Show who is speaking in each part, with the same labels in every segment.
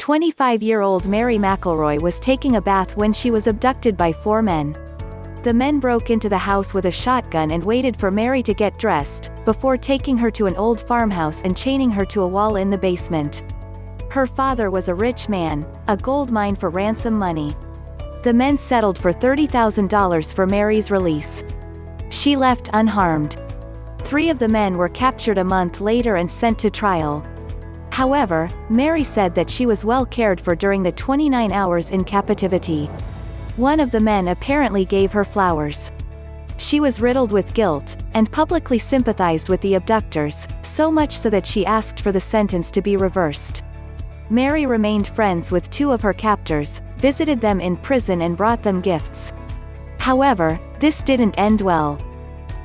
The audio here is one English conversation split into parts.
Speaker 1: 25-year-old Mary McElroy was taking a bath when she was abducted by 4 men. The men broke into the house with a shotgun and waited for Mary to get dressed, before taking her to an old farmhouse and chaining her to a wall in the basement. Her father was a rich man, a gold mine for ransom money. The men settled for $30,000 for Mary's release. She left unharmed. 3 of the men were captured a month later and sent to trial. However, Mary said that she was well cared for during the 29 hours in captivity. One of the men apparently gave her flowers. She was riddled with guilt, and publicly sympathized with the abductors, so much so that she asked for the sentence to be reversed. Mary remained friends with 2 of her captors, visited them in prison and brought them gifts. However, this didn't end well.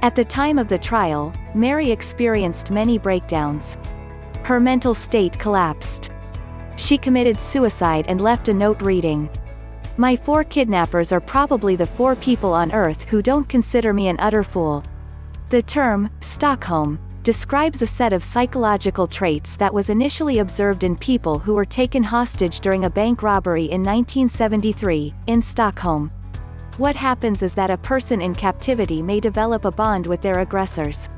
Speaker 1: At the time of the trial, Mary experienced many breakdowns. Her mental state collapsed. She committed suicide and left a note reading, "My 4 kidnappers are probably the 4 people on Earth who don't consider me an utter fool." The term, Stockholm, describes a set of psychological traits that was initially observed in people who were taken hostage during a bank robbery in 1973, in Stockholm. What happens is that a person in captivity may develop a bond with their aggressors.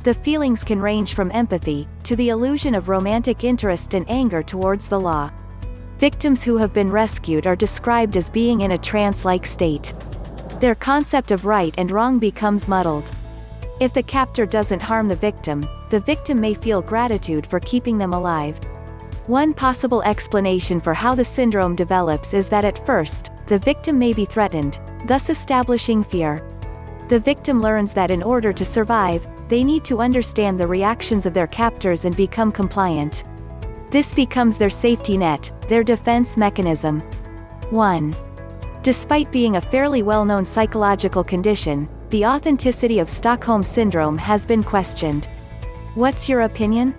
Speaker 1: The feelings can range from empathy, to the illusion of romantic interest and anger towards the law. Victims who have been rescued are described as being in a trance-like state. Their concept of right and wrong becomes muddled. If the captor doesn't harm the victim may feel gratitude for keeping them alive. One possible explanation for how the syndrome develops is that at first, the victim may be threatened, thus establishing fear. The victim learns that in order to survive, they need to understand the reactions of their captors and become compliant. This becomes their safety net, their defense mechanism. 1. Despite being a fairly well-known psychological condition, the authenticity of Stockholm Syndrome has been questioned. What's your opinion?